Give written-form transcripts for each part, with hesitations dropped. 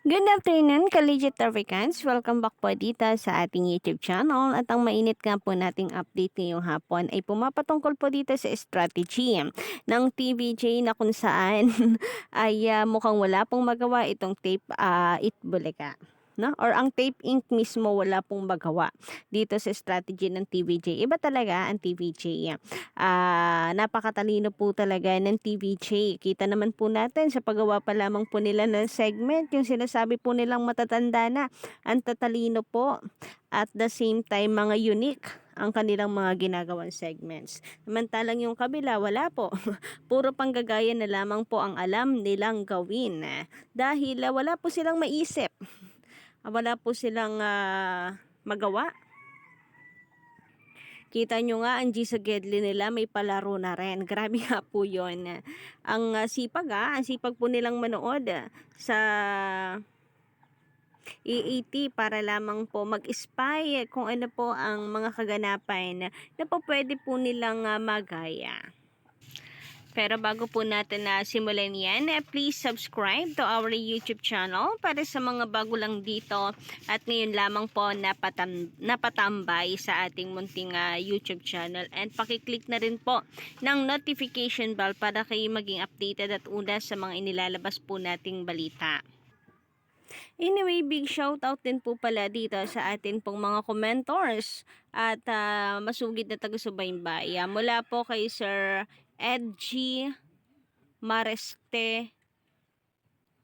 Good afternoon, Collegiate Africans. Welcome back po dito sa ating YouTube channel. At ang mainit nga po nating update ngayong hapon ay pumapatungkol po dito sa strategy ng TVJ na kung saan ay mukhang wala pong magawa itong tape Itbulaga. No? Or ang Tape Inc. mismo wala pong magawa dito sa strategy ng TVJ. Iba talaga ang TVJ. Napakatalino po talaga ng TVJ. Kita naman po natin sa paggawa pa lamang po nila ng segment, yung sinasabi po nilang matatanda na, ang tatalino po. At the same time, mga unique ang kanilang mga ginagawang segments. Samantalang yung kabila, wala po. Puro panggagaya na lamang po ang alam nilang gawin. Dahil wala po silang maisip. Wala po silang magawa. Kita nyo nga, ang G sa Gedli nila may palaro na rin. Grabe nga po yun. Ang ang sipag po nilang manood sa EAT para lamang po mag-spy kung ano po ang mga kaganapan na po pwede po nilang magaya. Pero bago po natin na simulan yan, please subscribe to our YouTube channel para sa mga bago lang dito at ngayon lamang po napatambay sa ating munting YouTube channel. And pakiclick na rin po ng notification bell para kayo maging updated at una sa mga inilalabas po nating balita. Anyway, big shout out din po pala dito sa atin pong mga commentors at masugid na taga-subaybay. Mula po kay Sir Ed G. Mareste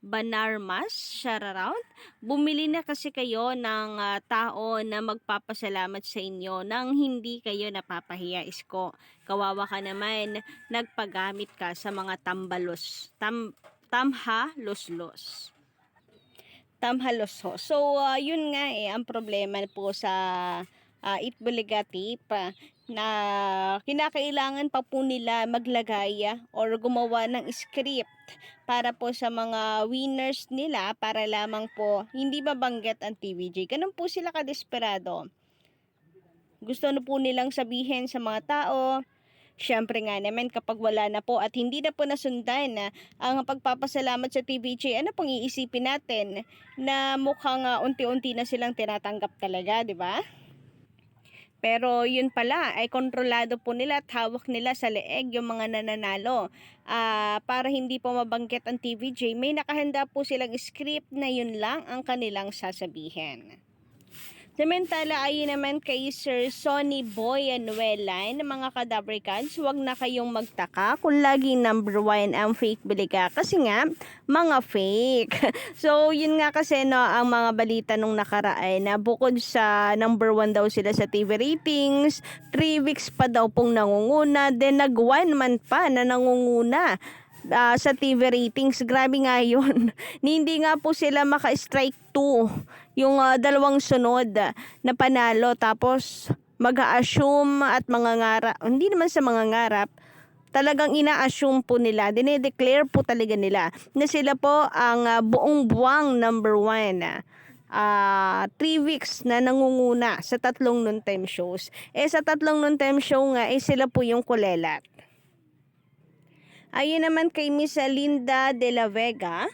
Banarmas, shoutout. Bumili na kasi kayo ng tao na magpapasalamat sa inyo nang hindi kayo napapahiya, isko. Kawawa ka naman, nagpagamit ka sa mga tamhaloslos. Tamhaloso. So, yun nga ang problema po sa Itbulaga tape na kinakailangan pa po nila maglagay or gumawa ng script para po sa mga winners nila para lamang po hindi mabanggit ang TVJ. Ganun po sila kadesperado. Gusto na po nilang sabihin sa mga tao. Siyempre nga naman kapag wala na po at hindi na po nasundan ang pagpapasalamat sa TVJ, ano pong iisipin natin na mukhang unti-unti na silang tinatanggap talaga, di ba? Pero yun pala ay kontrolado po nila at hawak nila sa leeg yung mga nananalo. Para hindi po mabanggit ang TVJ, may nakahanda po silang script na yun lang ang kanilang sasabihin. Samantala ay naman kay Sir Sonny Boy Anuela ng mga kadabricans, huwag na kayong magtaka kung laging number 1 ang fake biliga kasi nga mga fake. So yun nga kasi no, ang mga balita nung nakaraan na bukod sa number 1 daw sila sa TV ratings, 3 weeks pa daw pong nangunguna, then nag 1 month pa na nangunguna sa TV ratings. Grabe nga yun. Hindi nga po sila maka-strike 2 yung dalawang sunod na panalo, tapos mag-a-assume at mangangarap, hindi naman sa mangangarap, talagang ina-assume po nila, dinedeclare po talaga nila na sila po ang buong buwang number 1. 3 weeks na nangunguna sa tatlong noontime shows. Sa tatlong noontime show nga, sila po yung kulelat. Ayun naman kay Miss Linda de la Vega,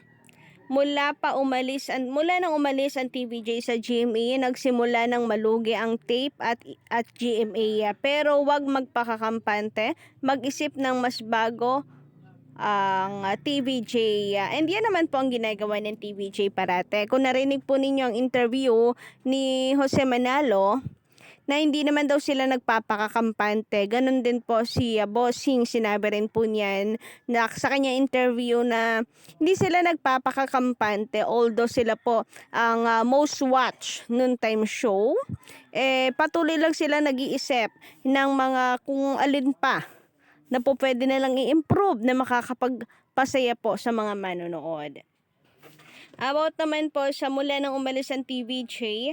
mula nang umalis ang TVJ sa GMA, nagsimula ng malugi ang tape at GMA. Pero wag magpakakampante, mag-isip ng mas bago ang TVJ. And yan naman po ang ginagawa ng TVJ parate. Kung narinig po ninyo ang interview ni Jose Manalo, na hindi naman daw sila nagpapakakampante. Ganon din po si Bossing, sinabi rin po niyan na sa kanya interview na hindi sila nagpapakakampante, although sila po ang most watch noon time show. Patuloy lang sila nag-iisip ng mga kung alin pa na po pwede nilang i-improve na makakapagpasaya po sa mga manonood. About naman po sa mula nang umalis ang TVJ,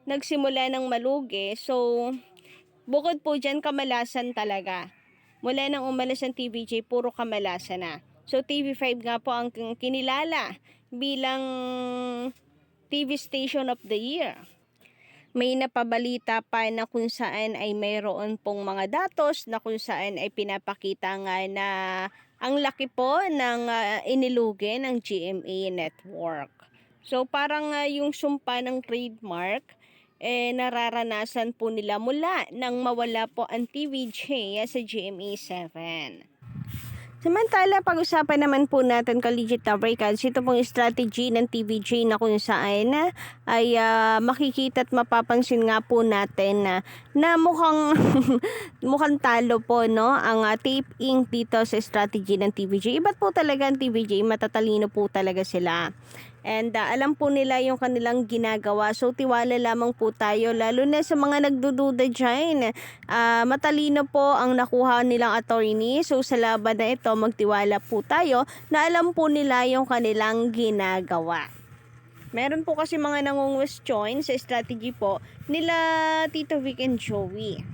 nagsimula ng malugi. So, bukod po dyan, kamalasan talaga. Mula nang umalis ang TVJ, puro kamalasan na. So, TV5 nga po ang kinilala bilang TV Station of the Year. May napabalita pa na kung saan ay mayroon pong mga datos na kung saan ay pinapakita nga na ang laki po ng inilugi ng GMA Network. So parang yung sumpa ng trademark, nararanasan po nila mula nang mawala po ang TVJ sa GMA7. Samantala, pag-usapan naman po natin ka-legit Tabricans, ito pong strategy ng TVJ na kung saan ay makikita at mapapansin nga po natin na mukhang mukhang talo po no ang Tape Inc. dito sa strategy ng TVJ. Iba't po talaga ang TVJ, matatalino po talaga sila. And alam po nila yung kanilang ginagawa. So tiwala lamang po tayo, lalo na sa mga nagdududa dyan. Matalino po ang nakuha nilang attorney. So sa laban na ito, magtiwala po tayo na alam po nila yung kanilang ginagawa. Meron po kasi mga nangungwestiyon sa strategy po nila Tito Vic and Joey.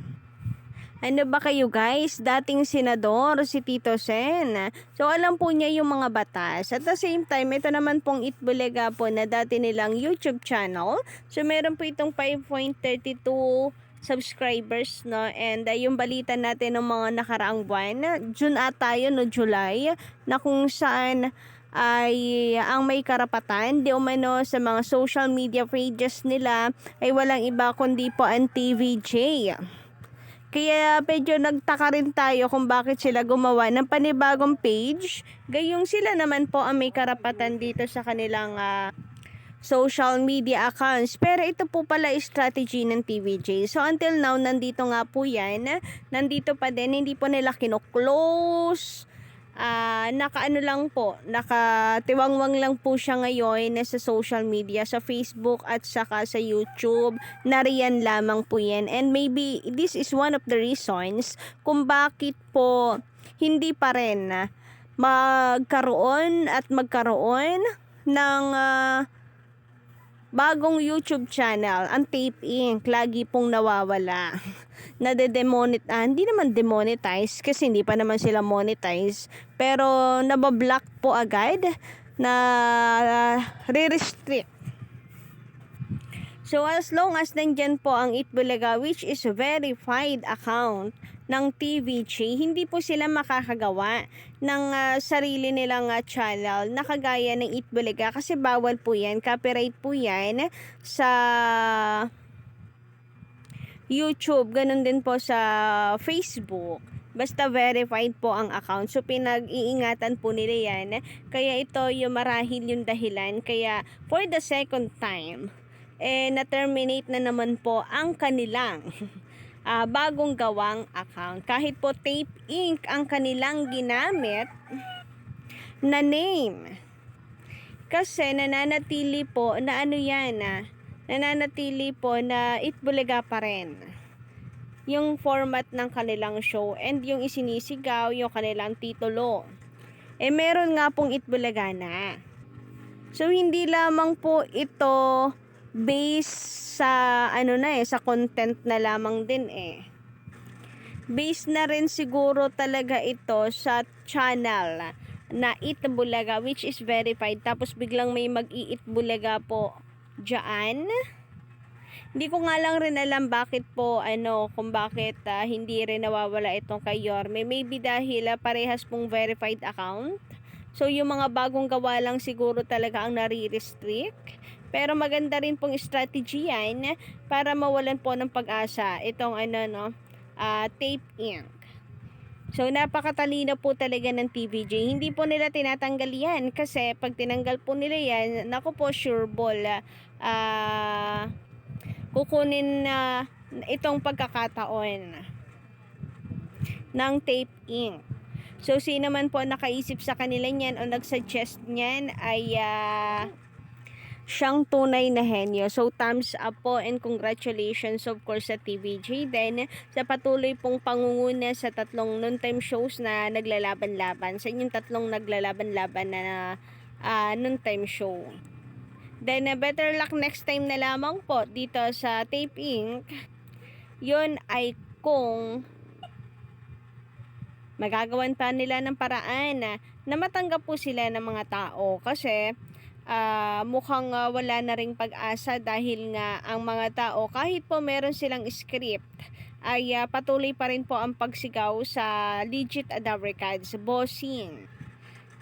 Ano ba kayo guys? Dating senador si Tito Sen. So alam po niya yung mga batas. At the same time, ito naman pong Itbulaga po na dati nilang YouTube channel. So meron po itong 5.32 subscribers, no? And yung balita natin ng mga nakaraang buwan, June ata yun, no? July, na kung saan ay ang may karapatan di umano sa mga social media pages nila ay walang iba kundi po ang TVJ. Kaya medyo nagtaka rin tayo kung bakit sila gumawa ng panibagong page. Gayong sila naman po ang may karapatan dito sa kanilang social media accounts. Pero ito po pala strategy ng TVJ. So until now, nandito nga po yan. Nandito pa din, hindi po nila kino-close. Nakaano lang po, nakatiwangwang lang po siya ngayon sa social media, sa Facebook at saka sa YouTube. Nariyan lamang po yan. And maybe this is one of the reasons kung bakit po hindi pa rin magkaroon ng bagong YouTube channel, ang Tape Inc. Lagi pong nawawala. Hindi naman demonetize kasi hindi pa naman sila monetize. Pero nabablock po agad, na re-restrict. So as long as nandyan po ang Itbulaga, which is a verified account ng TVJ, hindi po sila makakagawa ng sarili nilang channel na kagaya ng Itbulaga kasi bawal po yan, copyright po yan sa YouTube, ganun din po sa Facebook. Basta verified po ang account. So pinag-iingatan po nila yan. Kaya ito yung marahil yung dahilan. Kaya for the second time, na-terminate na naman po ang kanilang bagong gawang account. Kahit po Tape Inc. ang kanilang ginamit na name. Kasi nananatili po na nananatili po na Itbulaga pa rin yung format ng kanilang show and yung isinisigaw, yung kanilang titulo. Meron nga pong Itbulaga na. So hindi lamang po ito based sa sa content na lamang din Based na rin siguro talaga ito sa channel na Itbulaga, which is verified, tapos biglang may mag-iitbulaga po diyan. Hindi ko nga lang rin alam bakit po kung bakit hindi rin nawawala itong kay Yorme. Maybe dahil parehas pong verified account. So yung mga bagong gawa lang siguro talaga ang nare-restrict. Pero maganda rin pong strategy yan para mawalan po ng pag-asa itong Tape Inc. So napakatalino po talaga ng TVJ. Hindi po nila tinatanggal yan kasi pag tinanggal po nila yan, naku po, sure ball kukunin na itong pagkakataon ng Tape Inc. So sino man po nakaisip sa kanila niyan o nagsuggest niyan ay siyang tunay na henyo. So thumbs up po and congratulations of course sa TVJ din sa patuloy pong pangunguna sa tatlong noontime shows na naglalaban-laban. Sa inyong tatlong naglalaban-laban na noontime show. Then better luck next time na lamang po dito sa Tape Inc. Yun ay kung magagawan pa nila ng paraan na matanggap po sila ng mga tao kasi mukhang wala na ring pag-asa dahil nga ang mga tao kahit po meron silang script ay patuloy pa rin po ang pagsigaw sa legit Adabricats. Bossing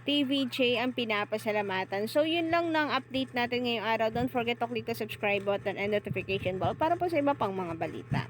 TVJ ang pinapasalamatan. So, yun lang ng update natin ngayong araw. Don't forget to click the subscribe button and notification bell para po sa iba pang mga balita.